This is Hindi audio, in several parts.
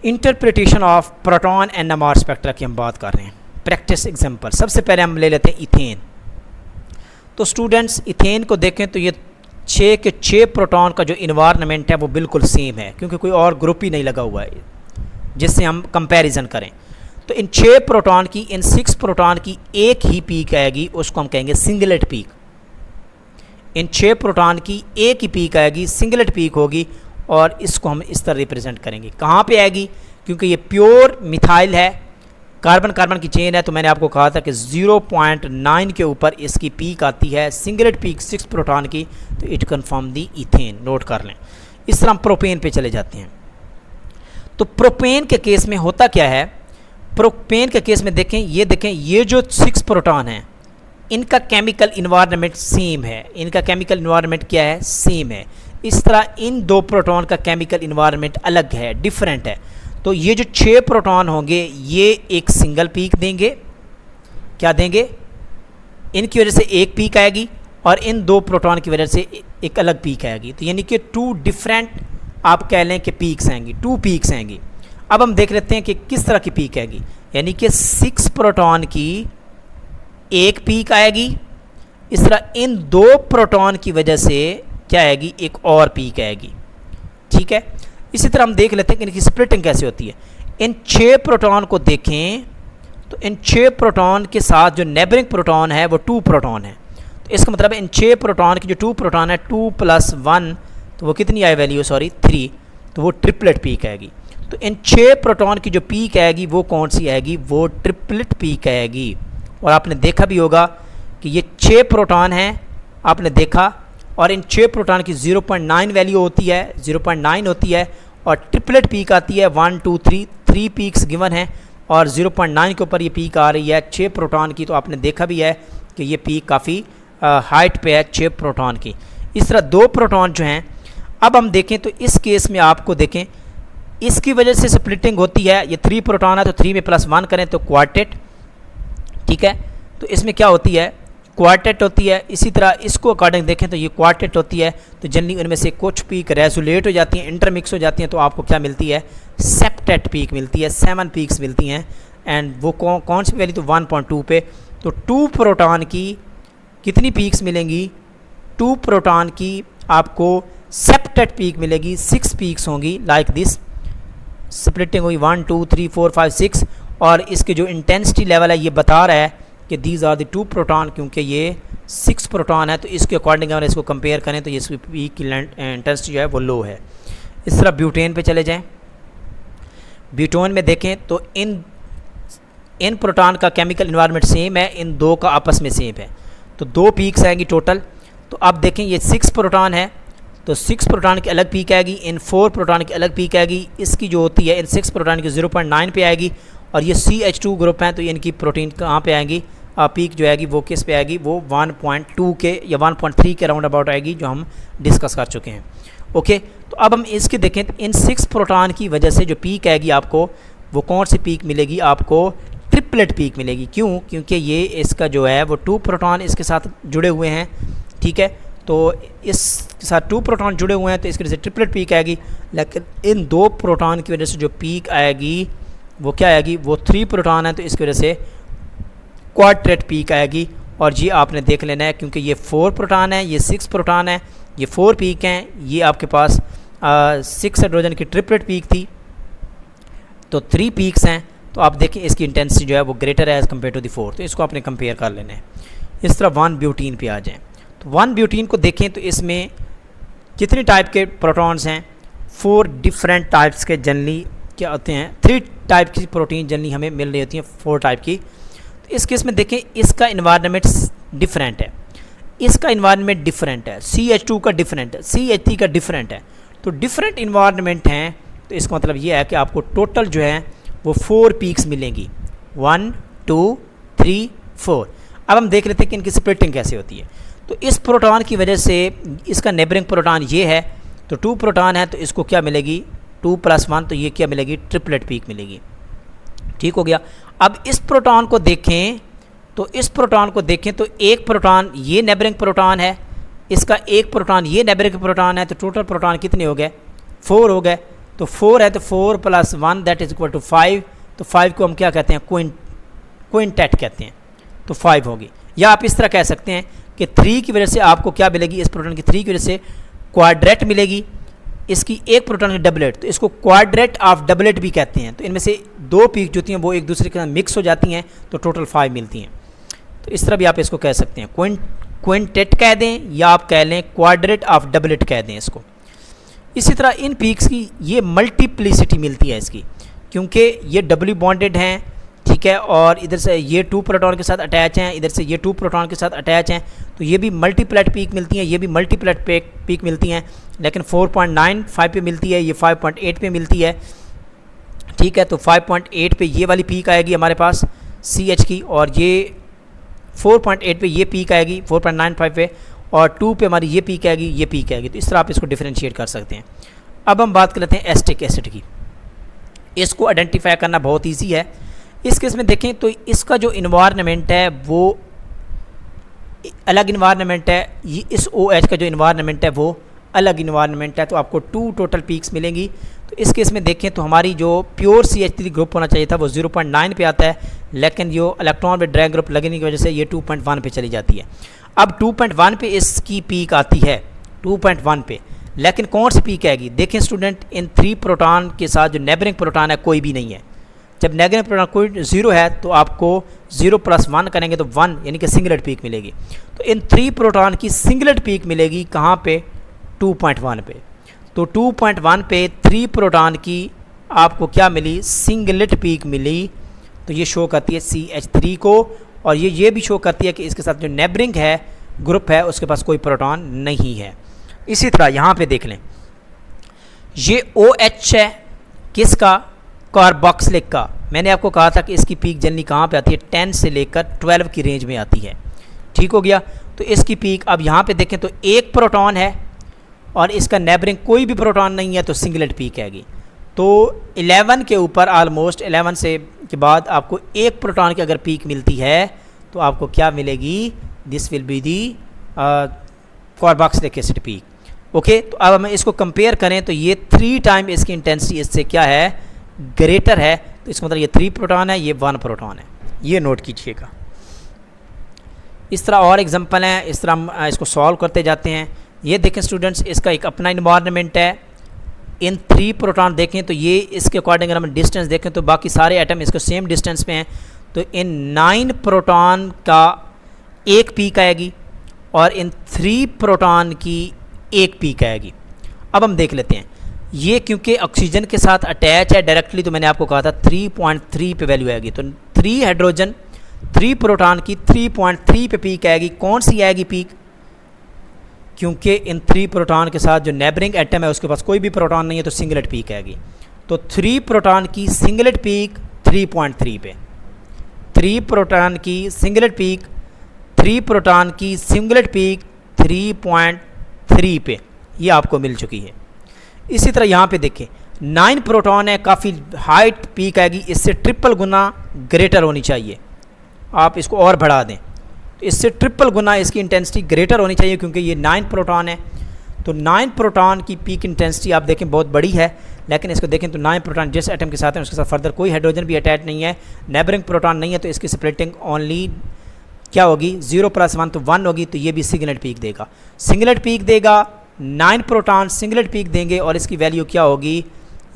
Interpretation of proton NMR spectra की हम बात कर रहे हैं। प्रैक्टिस एग्जांपल, सबसे पहले हम ले लेते हैं इथेन। तो स्टूडेंट्स इथेन को देखें तो ये 6 के 6 प्रोटॉन का जो इन्वायरमेंट है वो बिल्कुल सेम है, क्योंकि कोई और ग्रुप ही नहीं लगा हुआ है जिससे हम कंपैरिजन करें। तो इन 6 प्रोटॉन की, इन 6 प्रोटॉन की एक ही पीक आएगी, उसको हम कहेंगे सिंगलेट पीक। इन 6 प्रोटॉन की एक ही पीक आएगी, सिंगलेट पीक होगी, और इसको हम इस तरह रिप्रेजेंट करेंगे। कहाँ पे आएगी? क्योंकि ये प्योर मिथाइल है, कार्बन कार्बन की चेन है, तो मैंने आपको कहा था कि 0.9 के ऊपर इसकी पीक आती है, सिंगलेट पीक 6 प्रोटॉन की, तो it confirm the ethane. Note कर लें। इस तरह हम प्रोपेन पे चले जाते हैं। तो प्रोपेन के केस में होता क्या है? प्रोपेन के केस में देखें, ये जो 6 प्रोटॉन हैं इनका केमिकल इन्वायरमेंट सेम है। इनका केमिकल इन्वायरमेंट क्या है? सेम है। इस तरह इन 2 प्रोटॉन का केमिकल इन्वायरमेंट अलग है, डिफरेंट है। तो ये जो 6 प्रोटॉन होंगे ये एक सिंगल पीक देंगे। क्या देंगे? इनकी वजह से एक पीक आएगी और इन 2 प्रोटॉन की वजह से एक अलग पीक आएगी। तो यानी कि 2 डिफरेंट आप कह लें कि पीक्स आएंगी, 2 पीक्स आएंगी। अब हम देख लेते हैं कि किस तरह की पीक आएगी। यानी कि 6 प्रोटॉन की एक पीक आएगी। इस तरह इन 2 प्रोटॉन की वजह से क्या आएगी? एक और पीक आएगी। ठीक है। इसी तरह हम देख लेते हैं कि इनकी स्प्लिटिंग कैसे होती है। इन 6 प्रोटॉन को देखें तो इन 6 प्रोटॉन के साथ जो नेबरिंग प्रोटॉन है वो 2 प्रोटॉन है। तो इसका मतलब है इन 6 प्रोटॉन की जो 2 प्रोटॉन है, 2 + 1, तो वो कितनी आई वैल्यू? 3, तो वो ट्रिपलेट पीक आएगी। तो इन 6 प्रोटॉन की जो पीक आएगी वो कौन सी आएगी? वो ट्रिपलेट पीक आएगी। और आपने देखा भी होगा कि ये 6 प्रोटॉन हैं, आपने देखा, और इन 6 प्रोटॉन की 0.9 वैल्यू होती है, 0.9 होती है, और ट्रिपलेट पीक आती है 1 2 3 पीक्स गिवन है, और 0.9 के ऊपर ये पीक आ रही है 6 प्रोटॉन की। तो आपने देखा भी है कि ये पीक काफ़ी हाइट पे है 6 प्रोटॉन की। इस तरह 2 प्रोटॉन जो हैं, अब हम देखें तो इस केस में आपको देखें इसकी वजह से स्प्लिटिंग होती है। ये 3 प्रोटॉन है तो 3 में +1 करें तो क्वार्टेट। ठीक है। तो इसमें क्या होती है? क्वार्टेट होती है। इसी तरह इसको अकॉर्डिंग देखें तो ये क्वार्टेट होती है। तो जनरली उनमें से कुछ पीक रेजोलेट हो जाती हैं, इंटरमिक्स हो जाती हैं, तो आपको क्या मिलती है? सेप्टेट पीक मिलती है, 7 पीक्स मिलती हैं। एंड वो कौन सी वैल्यू? तो 1.2 पे। तो 2 प्रोटॉन की कितनी पीक्स मिलेंगी? 2 प्रोटॉन की आपको सेप्टेट पीक मिलेगी, 6 पीक्स होंगी लाइक दिस। स्प्लिटिंग हुई 1 2 3 4 5 6, और इसके जो इंटेंसिटी लेवल है ये बता रहा है कि दीज आर द 2 प्रोटॉन, क्योंकि ये 6 प्रोटॉन है। तो इसके अकॉर्डिंग अगर इसको कंपेयर करें तो ये इसकी पीक की इंटेंसिटी जो है वो लो है। इस तरह ब्यूटेन पे चले जाएं। ब्यूटेन में देखें तो इन प्रोटॉन का केमिकल इन्वायरमेंट सेम है, इन 2 का आपस में सेम है। तो 2 पीक्स आएंगी टोटल। तो अब देखें ये 6 प्रोटॉन है तो 6 प्रोटॉन की अलग पीक आएगी, इन 4 प्रोटॉन की अलग पीक आएगी। इसकी जो होती है इन 6 प्रोटॉन की 0.9 पे आएगी, और ये CH2 ग्रुप हैं तो इनकी प्रोटीन कहाँ पे आएंगी? पीक जो आएगी वो किस पे आएगी? वो 1.2 के या 1.3 के राउंड अबाउट आएगी, जो हम डिस्कस कर चुके हैं। ओके। तो अब हम इसके देखें तो इन 6 प्रोटॉन की वजह से जो पीक आएगी आपको, वो कौन सी पीक मिलेगी? आपको ट्रिपलेट पीक मिलेगी। क्यों? क्योंकि ये इसका जो है वो 2 प्रोटॉन इसके साथ जुड़े हुए हैं। ठीक है। तो इस साथ 2 प्रोटॉन जुड़े हुए हैं तो इसकी वजह से ट्रिपलेट पीक आएगी। लेकिन इन 2 प्रोटॉन की वजह से जो पीक आएगी वो क्या आएगी? वो 3 प्रोटॉन है तो इसकी वजह से क्वाड्रेट पीक आएगी। और ये आपने देख लेना है, क्योंकि ये 4 प्रोटॉन है, ये 6 प्रोटॉन है, ये 4 पीक हैं। ये आपके पास 6 हाइड्रोजन की ट्रिपलेट पीक थी, तो 3 पीक्स हैं। तो आप देखें इसकी इंटेंसिटी जो है वो ग्रेटर है एज़ कम्पेयर टू द 4। तो इसको आपने कंपेयर कर लेना है। इस तरह 1 ब्यूटीन पे आ जाएँ। तो 1 ब्यूटीन को देखें तो इसमें कितने टाइप के प्रोटॉन्स हैं? 4 डिफरेंट टाइप्स के जनरली क्या होते हैं, 3 टाइप की प्रोटीन जनरली हमें मिल रही होती हैं, 4 टाइप की। तो इस केस में देखें इसका इन्वायरमेंट डिफरेंट है, इसका इन्वायरमेंट डिफरेंट है, CH2 का डिफरेंट है, CH3 का डिफरेंट है। तो डिफरेंट इन्वायरमेंट हैं, तो इसका मतलब ये है कि आपको टोटल जो है वो 4 पीक्स मिलेंगी, 1 2 3 4। अब हम देख लेते हैं कि इनकी स्प्लिटिंग कैसे होती है। तो इस प्रोटॉन की वजह से इसका नेबरिंग प्रोटॉन ये है, तो 2 प्रोटॉन है तो इसको क्या मिलेगी? 2 + 1, तो ये क्या मिलेगी? ट्रिपलेट पीक मिलेगी। ठीक हो गया। अब इस प्रोटॉन को देखें तो एक प्रोटॉन ये नेबरिंग प्रोटॉन है, इसका एक प्रोटॉन ये नेबरिंग प्रोटॉन है, तो टोटल प्रोटॉन कितने हो गए? 4 हो गए। तो 4 है तो 4 + 1 दैट इज इक्वल टू 5, तो 5 को हम क्या कहते हैं, क्विंटेट कहते हैं, तो 5 होगी। या आप इस तरह कह सकते हैं कि 3 की वजह से आपको क्या मिलेगी, इस प्रोटॉन की 3 की वजह से क्वाड्रेट मिलेगी, इसकी एक प्रोटॉन की डबलेट, तो इसको क्वाड्रेट ऑफ डबलेट भी कहते हैं। तो इनमें से 2 पीक जो होती हैं वो एक दूसरे के साथ मिक्स हो जाती हैं तो टोटल 5 मिलती हैं। तो इस तरह भी आप इसको कह सकते हैं, क्विंटेट कह दें या आप कह लें क्वाड्रेट ऑफ डबलेट कह दें इसको। इसी तरह इन पीक्स की ये मल्टीप्लिसिटी मिलती है इसकी, क्योंकि ये डबली बॉन्डेड हैं, ठीक है, और इधर से ये 2 प्रोटॉन के साथ अटैच हैं, इधर से ये 2 प्रोटॉन के साथ अटैच हैं, तो ये भी मल्टीप्लेट पीक मिलती हैं, ये भी मल्टीप्लेट पीक मिलती हैं, लेकिन 4.95 पे मिलती है, ये 5.8 पे मिलती है, ठीक है। तो 5.8 पे ये वाली पीक आएगी हमारे पास CH की, और ये 4.8 पे ये पीक आएगी 4.95 पे, और 2 पे हमारी ये पीक आएगी, ये पीक आएगी। तो इस तरह आप इसको डिफरेंशिएट कर सकते हैं। अब हम बात कर लेते हैं एसिटिक एसिड की। इसको आइडेंटिफाई करना बहुत ईजी है। इस केस में देखें तो इसका जो इन्वायरमेंट है वो अलग इन्वायरमेंट है, ये इस OH का जो इन्वायरमेंट है वो अलग इन्वायरमेंट है, तो आपको 2 टोटल पीक्स मिलेंगी। तो इस केस में देखें तो हमारी जो प्योर CH3 ग्रुप होना चाहिए था वो 0.9 पे आता है, लेकिन जो इलेक्ट्रॉन में ड्रैग ग्रुप लगने की वजह से ये 2.1 पे चली जाती है। अब 2.1 पे इसकी पीक आती है, 2.1 पे, लेकिन कौन सी पीक आएगी? देखें स्टूडेंट, इन 3 प्रोटॉन के साथ जो नेबरिंग प्रोटॉन है कोई भी नहीं है। जब नेगेटिव प्रोटॉन कोई 0 है तो आपको 0 + 1 करेंगे तो 1 यानी कि सिंगलेट पीक मिलेगी। तो इन 3 प्रोटॉन की सिंगलेट पीक मिलेगी कहाँ पे? 2.1 पे। तो 2.1 पे 3 प्रोटॉन की आपको क्या मिली? सिंगलेट पीक मिली। तो ये शो करती है CH3 को, और ये भी शो करती है कि इसके साथ जो नेबरिंग है ग्रुप है उसके पास कोई प्रोटॉन नहीं है। इसी तरह यहाँ पे देख लें, ये OH है किसका? कार्बोक्सिलिक का। मैंने आपको कहा था कि इसकी पीक जनरली कहाँ पे आती है? 10 से लेकर 12 की रेंज में आती है, ठीक हो गया। तो इसकी पीक अब यहाँ पे देखें तो एक प्रोटॉन है और इसका नेबरिंग कोई भी प्रोटॉन नहीं है, तो सिंगलेट पीक आएगी। तो 11 के ऊपर ऑलमोस्ट 11 से के बाद आपको एक प्रोटॉन की अगर पीक मिलती है तो आपको क्या मिलेगी? This will be the carboxylic acid peak. Okay, तो अब हमें इसको कंपेयर करें तो ये 3 टाइम इसकी इंटेंसिटी इससे क्या है? ग्रेटर है। तो इसका मतलब ये 3 प्रोटॉन है, ये 1 प्रोटॉन है, ये नोट कीजिएगा। इस तरह और एग्जांपल हैं, इस तरह हम इसको सॉल्व करते जाते हैं। ये देखें स्टूडेंट्स, इसका एक अपना इन्वायरमेंट है। इन 3 प्रोटॉन देखें तो ये इसके अकॉर्डिंग अगर हम डिस्टेंस देखें तो बाकी सारे एटम इसको सेम डिस्टेंस पे हैं। तो इन 9 प्रोटॉन का एक पीक आएगी और इन 3 प्रोटॉन की एक पीक आएगी। अब हम देख लेते हैं, ये क्योंकि ऑक्सीजन के साथ अटैच है डायरेक्टली, तो मैंने आपको कहा था 3.3 पे वैल्यू आएगी। तो 3 हाइड्रोजन 3 प्रोटॉन की 3.3 पे पीक आएगी। कौन सी आएगी पीक? क्योंकि इन 3 प्रोटॉन के साथ जो नेबरिंग एटम है उसके पास कोई भी प्रोटॉन नहीं है, तो सिंगलेट पीक आएगी। तो 3 प्रोटॉन की सिंगलेट पीक 3.3 पे, 3 प्रोटॉन की सिंगलेट पीक, 3 प्रोटॉन की सिंगलेट पीक 3.3 पे, ये आपको मिल चुकी है। इसी तरह यहाँ पे देखें 9 प्रोटॉन है, काफ़ी हाइट पीक आएगी, इससे ट्रिपल गुना ग्रेटर होनी चाहिए। आप इसको और बढ़ा दें तो इससे ट्रिपल गुना इसकी इंटेंसिटी ग्रेटर होनी चाहिए, क्योंकि ये 9 प्रोटॉन है। तो 9 प्रोटॉन की पीक इंटेंसिटी आप देखें बहुत बड़ी है, लेकिन इसको देखें तो 9 प्रोटॉन जिस एटम के साथ है उसके साथ फर्दर कोई हाइड्रोजन भी अटैच नहीं है, नेबरिंग प्रोटॉन नहीं है, तो इसकी स्प्लिटिंग ओनली क्या होगी? 0 + 1 तो 1 होगी। तो ये भी सिंगलेट पीक देगा, सिंगलेट पीक देगा। 9 प्रोटॉन सिंगलेट पीक देंगे और इसकी वैल्यू क्या होगी?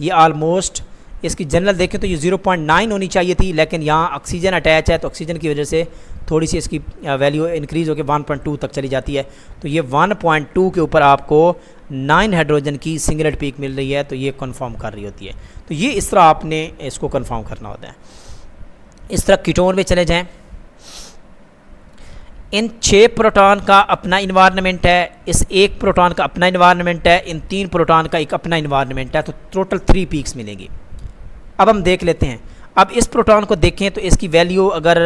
ये ऑलमोस्ट इसकी जनरल देखें तो ये 0.9 होनी चाहिए थी, लेकिन यहाँ ऑक्सीजन अटैच है तो ऑक्सीजन की वजह से थोड़ी सी इसकी वैल्यू इंक्रीज़ होकर 1.2 तक चली जाती है। तो ये 1.2 के ऊपर आपको 9 हाइड्रोजन की सिंगलेट पीक मिल रही है, तो ये कंफर्म कर रही होती है। तो ये इस तरह आपने इसको कंफर्म करना होता है। इस तरह कीटोन में चले जाएँ, इन 6 प्रोटॉन का अपना इन्वायरमेंट है, इस एक प्रोटॉन का अपना इन्वायरमेंट है, इन 3 प्रोटॉन का एक अपना इन्वायरमेंट है, तो टोटल 3 पीक्स मिलेंगी। अब हम देख लेते हैं, अब इस प्रोटॉन को देखें तो इसकी वैल्यू अगर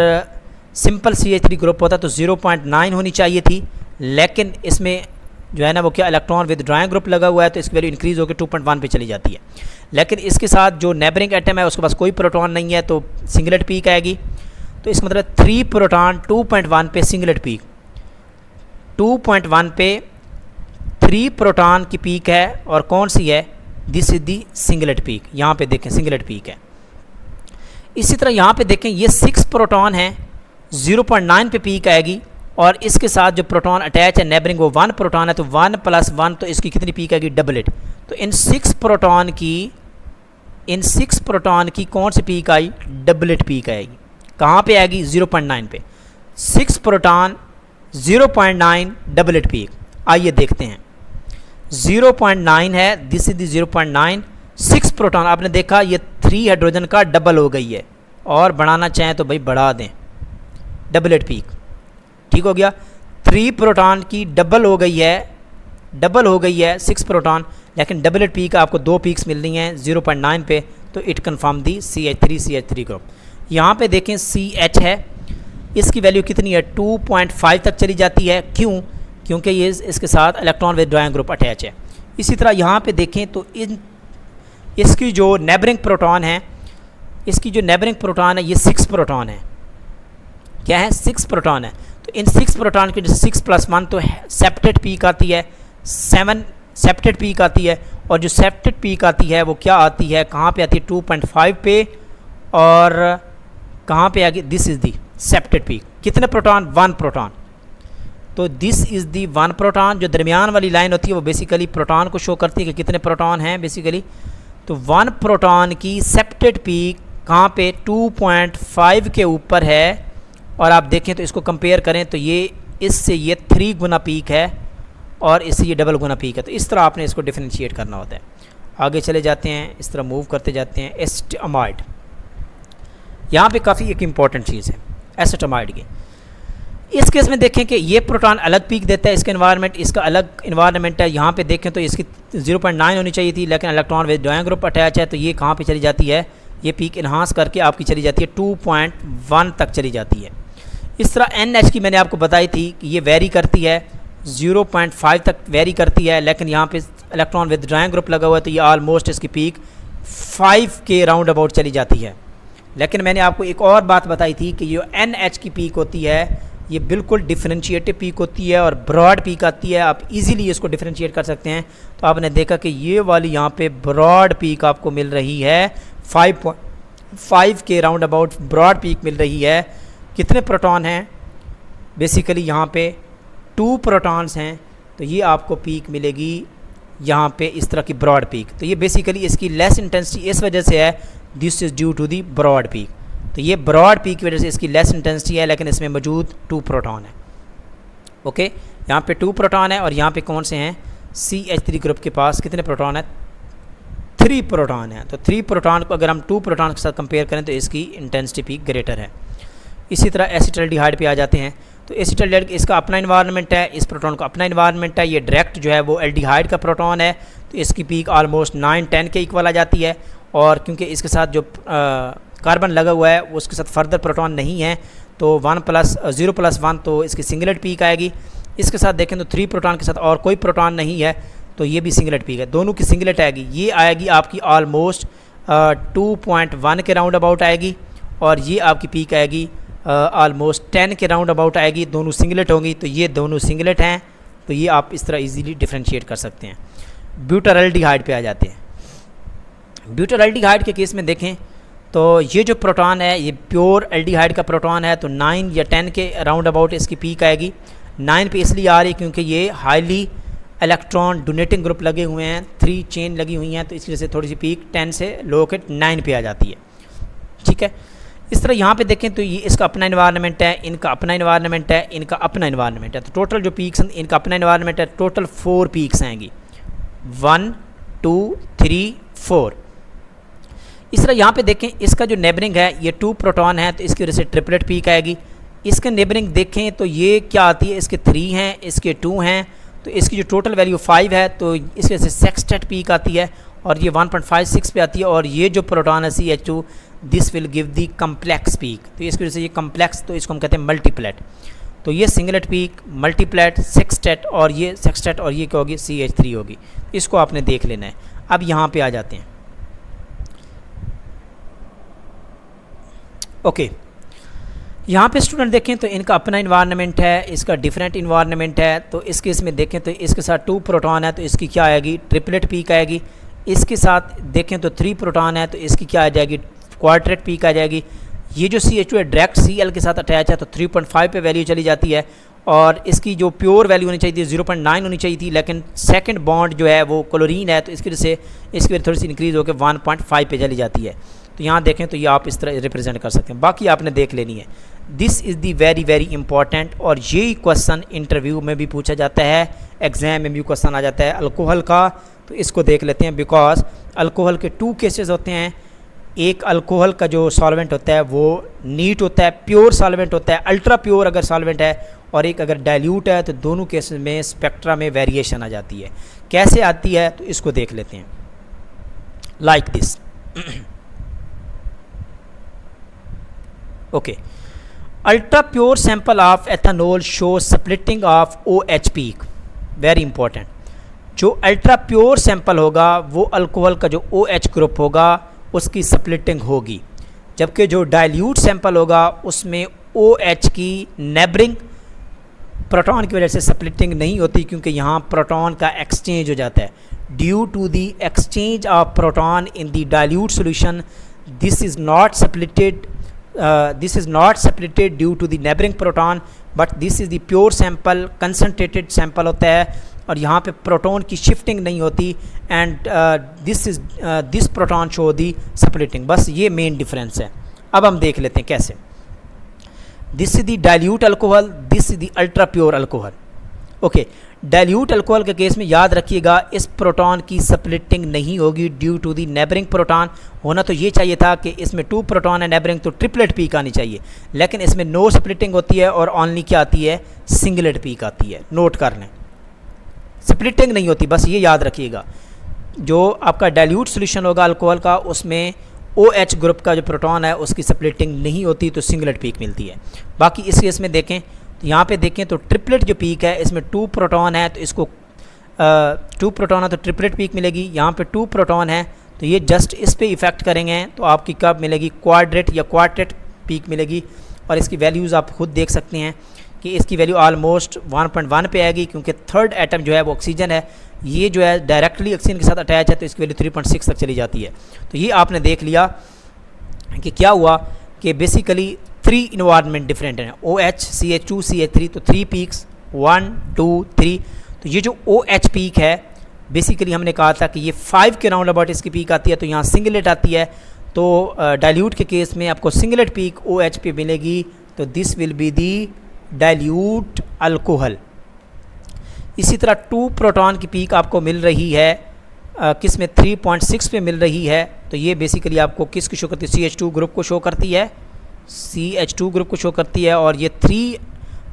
सिंपल CH3 ग्रुप होता तो 0.9 होनी चाहिए थी, लेकिन इसमें जो है ना वो क्या इलेक्ट्रॉन विद ड्राइंग ग्रुप लगा हुआ है, तो इसकी वैल्यू इंक्रीज़ होकर 2.1 पे चली जाती है। लेकिन इसके साथ जो नेबरिंग एटम है उसके पास कोई प्रोटॉन नहीं है, तो सिंगलेट पीक आएगी। तो इसका मतलब 3 प्रोटॉन 2.1 पे सिंगलेट पीक, 2.1 पे 3 प्रोटॉन की पीक है, और कौन सी है? This is the singlet peak. यहाँ पे देखें सिंगलेट पीक है। इसी तरह यहाँ पे देखें ये 6 प्रोटॉन है, 0.9 पे पीक आएगी और इसके साथ जो प्रोटॉन अटैच है नेबरिंग वो 1 प्रोटॉन है, तो 1 + 1 तो इसकी कितनी पीक आएगी, डबलेट। तो इन 6 प्रोटॉन की कौन सी पीक आई, डबलेट पीक आएगी। कहाँ पे आएगी, 0.9 पे। 6 प्रोटॉन 0.9 डबलेट पीक। आइए देखते हैं, 0.9 है, दिस इज दी 0.9। 6 प्रोटॉन आपने देखा ये 3 हाइड्रोजन का डबल हो गई है, और बढ़ाना चाहें तो भाई बढ़ा दें, डबलेट पीक। ठीक हो गया, 3 प्रोटॉन की डबल हो गई है 6 प्रोटॉन, लेकिन डबलेट पीक आपको 2 पीक्स मिल रही हैं 0.9 पे, तो it confirm the CH3 group. यहाँ पे देखें CH है, इसकी वैल्यू कितनी है, 2.5 तक चली जाती है। क्यों, क्योंकि ये इसके साथ इलेक्ट्रॉन विथड्रॉइंग ग्रुप अटैच है। इसी तरह यहाँ पे देखें तो इसकी जो नेबरिंग प्रोटॉन है, ये 6 प्रोटॉन है। क्या है, 6 प्रोटॉन है। तो इन 6 प्रोटॉन की जैसे 6 + 1 तो सेप्टेट पीक आती है, 7 सेप्टेट पीक आती है, और जो सेप्टेट पीक आती है वो क्या आती है, कहाँ पे आती है, 2.5 पे, और कहाँ पे आगे, this is the septet peak. कितने प्रोटॉन, 1 प्रोटॉन। तो दिस इज़ दी 1 प्रोटॉन। जो दरमियान वाली लाइन होती है वो बेसिकली प्रोटॉन को शो करती है कि कितने प्रोटॉन हैं बेसिकली। तो 1 प्रोटॉन की सेप्टेट पीक कहाँ पे, 2.5 के ऊपर है, और आप देखें तो इसको कंपेयर करें तो ये इससे ये 3 गुना पीक है और इससे ये डबल गुना पीक है। तो इस तरह आपने इसको डिफरेंशिएट करना होता है। आगे चले जाते हैं, इस तरह मूव करते जाते हैं। एसिटामाइड, यहाँ पे काफ़ी एक इम्पॉर्टेंट चीज़ है एसिटामाइड की। इस केस में देखें कि ये प्रोटॉन अलग पीक देता है, इसका एनवायरनमेंट, इसका अलग एनवायरनमेंट है। यहाँ पे देखें तो इसकी 0.9 होनी चाहिए थी, लेकिन इलेक्ट्रॉन विथड्रॉइंग ग्रुप अटैच है, तो ये कहाँ पे चली जाती है, ये पीक इन्हांस करके आपकी चली जाती है 2.1 तक चली जाती है। इस तरह NH की मैंने आपको बताई थी कि ये वेरी करती है, 0.5 तक वेरी करती है, लेकिन यहाँ पे इलेक्ट्रॉन विथड्रॉइंग ग्रुप लगा हुआ है, तो ये ऑलमोस्ट इसकी पीक 5 के राउंड अबाउट चली जाती है। लेकिन मैंने आपको एक और बात बताई थी कि जो NH की पीक होती है ये बिल्कुल डिफरेंशिएटिव पीक होती है और ब्रॉड पीक आती है। आप इजीली इसको डिफरेंशिएट कर सकते हैं। तो आपने देखा कि ये वाली यहाँ पे ब्रॉड पीक आपको मिल रही है 5 के राउंड अबाउट ब्रॉड पीक मिल रही है। कितने प्रोटॉन हैं, बेसिकली यहाँ पे 2 प्रोटॉन्स हैं, तो ये आपको पीक मिलेगी यहाँ पे इस तरह की ब्रॉड पीक। तो ये बेसिकली इसकी लेस इंटेंसिटी इस वजह से है, this is due to the broad peak. तो ये ब्रॉड पीक की वजह से इसकी लेस इंटेंसिटी है, लेकिन इसमें मौजूद 2 प्रोटॉन है। ओके, यहाँ पे 2 प्रोटॉन है, और यहाँ पे कौन से हैं, CH3 ग्रुप के पास कितने प्रोटॉन है, 3 प्रोटॉन है। तो 3 प्रोटॉन को अगर हम 2 प्रोटॉन के साथ कंपेयर करें तो इसकी इंटेंसिटी पीक ग्रेटर है। इसी तरह एसिटाल्डिहाइड पे आ जाते हैं। तो एसिटाल्डिहाइड इसका अपना इन्वायरमेंट है, इस प्रोटॉन का अपना इन्वायरमेंट है। ये डायरेक्ट जो है वो एल्डिहाइड का प्रोटॉन है, तो इसकी पीक ऑलमोस्ट 9-10 के इक्वल आ जाती है। और क्योंकि इसके साथ जो कार्बन लगा हुआ है वो उसके साथ फर्दर प्रोटॉन नहीं है, तो 0+1 तो इसकी सिंगलेट पीक आएगी। इसके साथ देखें तो 3 प्रोटॉन के साथ और कोई प्रोटॉन नहीं है, तो ये भी सिंगलेट पीक है। दोनों की सिंगलेट आएगी, ये आएगी आपकी ऑलमोस्ट 2.1 के राउंड अबाउट आएगी, और ये आपकी पीक आएगी ऑलमोस्ट 10 के राउंड अबाउट आएगी। दोनों सिंगलेट होंगी, तो ये दोनों सिंगलेट हैं, तो ये आप इस तरह इजीली डिफरेंशिएट कर सकते हैं। ब्यूटाल्डिहाइड पे आ जाते हैं। ब्यूटाल्डिहाइड के केस में देखें तो ये जो प्रोटॉन है ये प्योर एल्डिहाइड का प्रोटॉन है, तो 9 या 10 के राउंड अबाउट इसकी पीक आएगी। 9 पे इसलिए आ रही है क्योंकि ये हाईली इलेक्ट्रॉन डोनेटिंग ग्रुप लगे हुए हैं, 3 चेन लगी हुई हैं, तो इस वजह से थोड़ी सी पीक 10 से लो के 9 पे आ जाती है। ठीक है, इस तरह यहाँ पे देखें तो ये इसका अपना इन्वायरमेंट है, इनका अपना इन्वायरमेंट है, इनका अपना इन्वायरमेंट है। तो टोटल जो पीक्स हैं इनका अपना इन्वायरमेंट है, टोटल 4 पीक्स आएंगी, 1 2 3 4। इस तरह यहाँ पे देखें इसका जो नेबरिंग है ये 2 प्रोटॉन है, तो इसकी वजह से ट्रिपलेट पीक आएगी। इसके नेबरिंग देखें तो ये क्या आती है, इसके 3 हैं, इसके 2 हैं, तो इसकी जो टोटल वैल्यू 5 है, तो इसकी वजह से सेक्सटेट पीक आती है, और ये 1.56 पे आती है। और ये जो प्रोटॉन है CH2, this will give the complex peak, तो इसकी वजह से ये कम्प्लेक्स, तो इसको हम कहते हैं मल्टीप्लेट। तो ये सिंगलेट पीक, मल्टीप्लेट, सेक्सटेट, और ये सेक्सटेट, और ये क्या होगी, CH3 होगी। इसको आपने देख लेना है। अब यहाँ पे आ जाते हैं। ओके, यहाँ पे स्टूडेंट देखें तो इनका अपना इन्वायरमेंट है, इसका डिफरेंट इन्वायरमेंट है। तो इस केस में देखें तो इसके साथ 2 प्रोटॉन है, तो इसकी क्या आएगी, ट्रिपलेट पीक आएगी। इसके साथ देखें तो 3 प्रोटॉन है तो इसकी क्या आ जाएगी, क्वाड्रेट पीक आ जाएगी। ये जो CH2 है डायरेक्ट Cl के साथ अटैच है तो 3.5 पे वैल्यू चली जाती है, और इसकी जो प्योर वैल्यू होनी चाहिए थी 0.9 होनी चाहिए थी, लेकिन सेकंड बॉन्ड जो है वो क्लोरीन है तो इसकी वजह से इसकी वजह थोड़ी सी इंक्रीज़ होकर 1.5 पे चली जाती है। तो यहाँ देखें तो ये आप इस तरह रिप्रेजेंट कर सकते हैं, बाकी आपने देख लेनी है। This is the very very important, और यही क्वेश्चन इंटरव्यू में भी पूछा जाता है, एग्जाम में भी क्वेश्चन आ जाता है अल्कोहल का। तो इसको देख लेते हैं, बिकॉज अल्कोहल के 2 केसेस होते हैं। एक अल्कोहल का जो सॉल्वेंट होता है वो नीट होता है, प्योर सॉल्वेंट होता है, अल्ट्रा प्योर अगर सॉल्वेंट है, और एक अगर डाइल्यूट है, तो दोनों केसेस में स्पेक्ट्रा में वेरिएशन आ जाती है। कैसे आती है तो इसको देख लेते हैं, like this. Okay, ultra pure sample of ethanol show splitting of OH peak, very important. जो अल्ट्रा प्योर सैंपल होगा वो अल्कोहल का जो OH ग्रुप होगा उसकी स्प्लिटिंग होगी, जबकि जो डाइल्यूट सैंपल होगा उसमें OH की नेबरिंग प्रोटॉन की वजह से स्प्लिटिंग नहीं होती, क्योंकि यहाँ प्रोटॉन का एक्सचेंज हो जाता है। Due to the exchange of proton in the dilute solution, this is not splitted due to the neighbouring proton, but this is the pure sample, concentrated sample होता है, और यहाँ पे प्रोटॉन की शिफ्टिंग नहीं होती, and this proton show the splitting. बस ये मेन डिफरेंस है। अब हम देख लेते हैं कैसे। This is the dilute alcohol, this is the ultra pure alcohol. Okay, dilute alcohol के केस में याद रखिएगा इस प्रोटॉन की स्प्लिटिंग नहीं होगी due to the neighbouring proton. होना तो ये चाहिए था कि इसमें 2 प्रोटॉन है नेबरिंग, तो ट्रिपलेट पीक आनी चाहिए, लेकिन इसमें नो स्प्लिटिंग होती है और ओनली क्या आती है, सिंगलेट पीक आती है। नोट कर लें, स्प्लिटिंग नहीं होती, बस ये याद रखिएगा। जो आपका डाइल्यूट सोल्यूशन होगा अल्कोहल का, उसमें OH ग्रुप का जो प्रोटॉन है उसकी स्प्लिटिंग नहीं होती, तो सिंगलेट पीक मिलती है। बाकी इस केस में देखें तो यहाँ पे देखें तो ट्रिपलेट जो पीक है इसमें 2 प्रोटॉन है तो इसको 2 प्रोटॉन है तो ट्रिपलेट पीक मिलेगी। यहाँ पे 2 प्रोटॉन है तो ये जस्ट इस पे इफेक्ट करेंगे तो आपकी कब मिलेगी, क्वाड्रेट या क्वार्टेट पीक मिलेगी। और इसकी वैल्यूज़ आप खुद देख सकते हैं कि इसकी वैल्यू ऑलमोस्ट 1.1 पे आएगी, क्योंकि थर्ड एटम जो है वो ऑक्सीजन है, ये जो है डायरेक्टली ऑक्सीजन के साथ अटैच है तो इसकी वैल्यू 3.6 तक चली जाती है। तो ये आपने देख लिया कि क्या हुआ कि बेसिकली 3 इन्वायरमेंट डिफरेंट हैं, OH, CH2, CH3, तो 3 पीक्स 1, 2, 3। तो ये जो OH पीक है बेसिकली हमने कहा था कि ये 5 के राउंड अबाउट इसकी पीक आती है, तो यहाँ सिंगलेट आती है। तो डाइल्यूट के केस में आपको सिंगलेट पीक OH पे मिलेगी, तो this will be the dilute alcohol. इसी तरह 2 प्रोटॉन की पीक आपको मिल रही है किस में, 3.6 पे मिल रही है, तो ये बेसिकली आपको किसको शो करती है, CH2 ग्रुप को शो करती है, CH2 ग्रुप को शो करती है, और ये 3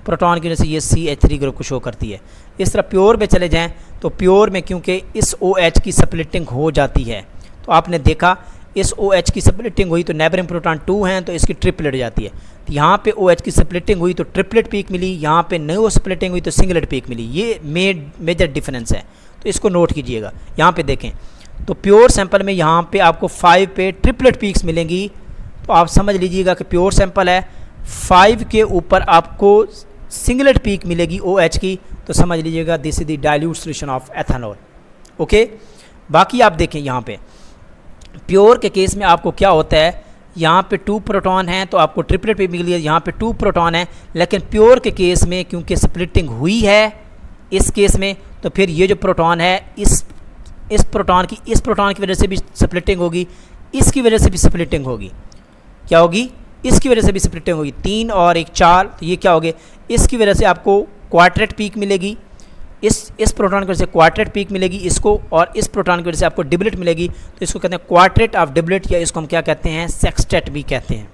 प्रोटॉन की वजह से ये CH3 ग्रुप को शो करती है। इस तरह प्योर में चले जाएं तो प्योर में क्योंकि इस OH की स्प्लिटिंग हो जाती है, तो आपने देखा इस OH की स्प्लिटिंग हुई तो नेबरिंग प्रोटॉन 2 हैं तो इसकी ट्रिपलेट हो जाती है। तो यहाँ पे OH की स्प्लिटिंग हुई तो ट्रिपलेट पीक मिली, यहाँ पे नो स्प्लिटिंग हुई तो सिंगलेट पीक मिली। ये मेजर डिफरेंस है, तो इसको नोट कीजिएगा। यहाँ पे देखें तो प्योर सैंपल में यहाँ पे आपको 5 पे ट्रिपलेट पीक्स मिलेंगी, तो आप समझ लीजिएगा कि प्योर सैंपल है, 5 के ऊपर आपको सिंगलेट पीक मिलेगी OH की, तो समझ लीजिएगा this is the dilute solution of ethanol. Okay, बाकी आप देखें यहाँ पे प्योर के केस में आपको क्या होता है, यहाँ पे 2 प्रोटॉन हैं तो आपको ट्रिपलेट पे मिली है, यहाँ पे 2 प्रोटॉन है, लेकिन प्योर के केस में क्योंकि स्प्लिटिंग हुई है इस केस में, तो फिर ये जो प्रोटॉन है इस प्रोटॉन की वजह से भी स्प्लिटिंग होगी, इसकी वजह से भी स्प्लिटिंग होगी। क्या होगी, इसकी वजह से भी स्प्लिटिंग होगी, 3 और 1 4, तो ये क्या होगे, इसकी वजह से आपको क्वार्टेट पीक मिलेगी, इस प्रोटॉन की वजह से क्वार्टेट पीक मिलेगी इसको, और इस प्रोटॉन की वजह से आपको डिबलेट मिलेगी। तो इसको कहते हैं क्वार्टेट ऑफ डिबलेट, या इसको हम क्या कहते हैं, सेक्सटेट भी कहते हैं,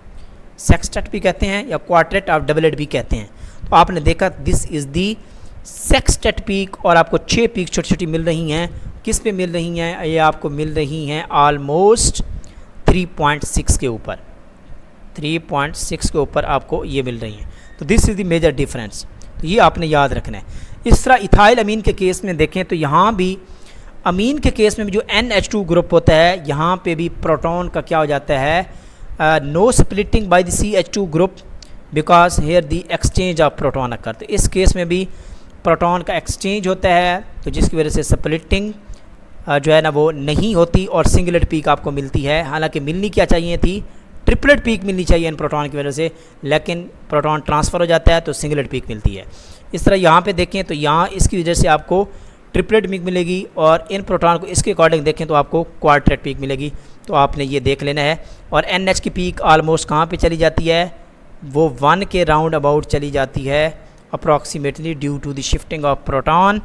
सेक्सटेट भी कहते हैं या क्वार्टेट ऑफ डिबलेट भी कहते हैं। तो आपने देखा this is the sextet peak, और आपको 6 पीक छोटी छोटी मिल रही हैं। किस पे मिल रही हैं, ये आपको मिल रही हैं ऑलमोस्ट 3.6 के ऊपर, 3.6 के ऊपर आपको ये मिल रही हैं। तो this is the major difference, तो ये आपने याद रखना है। इस तरह इथाइल अमीन के केस में देखें तो यहाँ भी अमीन के केस में भी जो NH2 ग्रुप होता है, यहाँ पे भी प्रोटॉन का क्या हो जाता है, no splitting by the CH2 group because here the exchange of proton occur. तो इस केस में भी प्रोटॉन का एक्सचेंज होता है, तो जिसकी वजह से स्प्लिटिंग जो है ना वो नहीं होती और सिंगलेट पीक आपको मिलती है। हालांकि मिलनी क्या चाहिए थी, ट्रिपलेट पीक मिलनी चाहिए इन प्रोटॉन की वजह से, लेकिन प्रोटॉन ट्रांसफ़र हो जाता है तो सिंगलेट पीक मिलती है। इस तरह यहाँ पे देखें तो यहाँ इसकी वजह से आपको ट्रिपलेट पीक मिलेगी, और इन प्रोटॉन को इसके अकॉर्डिंग देखें तो आपको क्वाड्रेट पीक मिलेगी। तो आपने ये देख लेना है। और NH की पीक आलमोस्ट कहाँ पे चली जाती है, वो 1 के राउंड अबाउट चली जाती है approximately, due to the shifting of proton,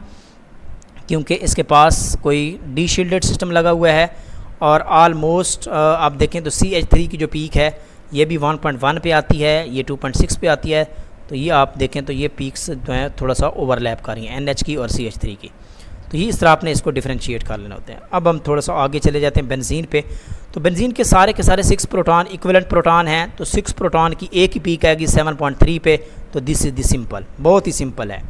क्योंकि इसके पास कोई डी शील्डेड सिस्टम लगा हुआ है। और आलमोस्ट आप देखें तो CH3 की जो पीक है ये भी 1.1 पे आती है, ये 2.6 पे आती है। तो ये आप देखें तो ये पीक्स जो हैं थोड़ा सा ओवरलैप कर रही हैं NH की और CH3 की। तो ये इस तरह आपने इसको डिफरेंशिएट कर लेना होता है। अब हम थोड़ा सा आगे चले जाते हैं बेंजीन पे। तो बेंजीन के सारे 6 प्रोटॉन इक्विवेलेंट प्रोटॉन हैं, तो 6 प्रोटॉन की एक ही पीक आएगी 7.3 पे। तो दिस इज़ द सिंपल, बहुत ही सिंपल है।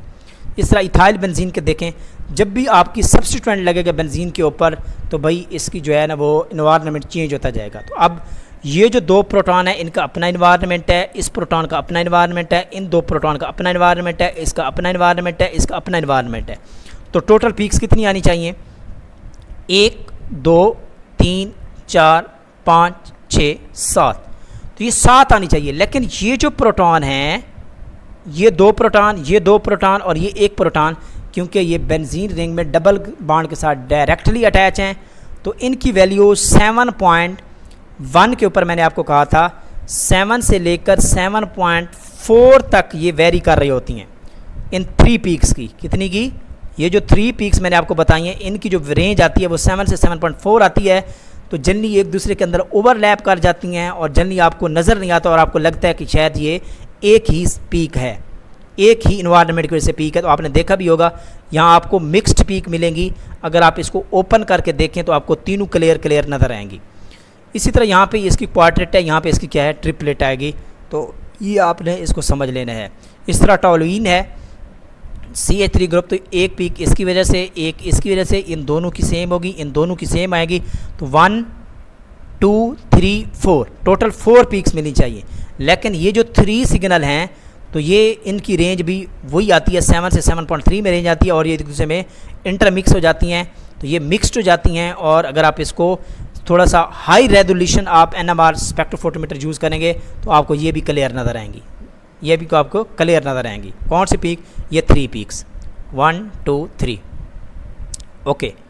इस तरह इथाइल बेंजीन के देखें, जब भी आपकी सब्स्टिट्यूएंट लगेगा बेंजीन के ऊपर तो भाई इसकी जो है ना वो इन्वायरमेंट चेंज होता जाएगा। तो अब ये जो 2 प्रोटॉन है इनका अपना इन्वायरमेंट है, इस प्रोटॉन का अपना इन्वायरमेंट है, इन 2 प्रोटॉन का अपना इन्वायरमेंट है, इसका अपना इन्वायरमेंट है, इसका अपना इन्वायरमेंट है। तो टोटल पीक्स कितनी आनी चाहिए, 1 2 3 4 5 6 7। तो ये 7 आनी चाहिए। लेकिन ये जो प्रोटॉन हैं, ये 2 प्रोटॉन, ये 2 प्रोटॉन और ये 1 प्रोटॉन, क्योंकि ये बेंजीन रिंग में डबल बॉन्ड के साथ डायरेक्टली अटैच हैं, तो इनकी वैल्यू 7.1 के ऊपर मैंने आपको कहा था 7 से लेकर 7.4 तक ये वेरी कर रही होती हैं इन 3 पीक्स की। कितनी की, ये जो 3 पीक्स मैंने आपको बताई हैं इनकी जो रेंज आती है वो 7 से 7.4 आती है। तो जनरली एक दूसरे के अंदर ओवरलैप कर जाती हैं और जनरली आपको नज़र नहीं आता और आपको लगता है कि शायद ये एक ही पीक है, एक ही इन्वायरमेंट की वजह से पीक है। तो आपने देखा भी होगा यहाँ आपको मिक्स्ड पीक मिलेंगी। अगर आप इसको ओपन करके देखें तो आपको तीनों क्लियर नज़र आएंगी। इसी तरह यहाँ पे इसकी क्वाड्रेट है, यहाँ पे इसकी क्या है, ट्रिपलेट आएगी। तो ये आपने इसको समझ लेना है। इस तरह टॉलुइन है CH3 ग्रुप, तो एक पीक इसकी वजह से, एक इसकी वजह से, इन दोनों की सेम होगी, इन दोनों की सेम आएगी। तो 1 2 3 4 टोटल 4 पीक्स मिलनी चाहिए। लेकिन ये जो 3 सिग्नल हैं तो ये इनकी रेंज भी वही आती है, 7 से 7.3 में रेंज आती है, और ये एक दूसरे में इंटरमिक्स हो जाती हैं। तो ये मिक्सड हो जाती हैं। और अगर आप इसको थोड़ा सा हाई रेजोल्यूशन आप NMR स्पेक्ट्रोफोटोमीटर यूज़ करेंगे तो आपको ये भी क्लियर नज़र आएंगी, ये भी आपको क्लियर नज़र आएंगी। कौन सी पीक, ये 3 पीक्स 1 2 3। ओके।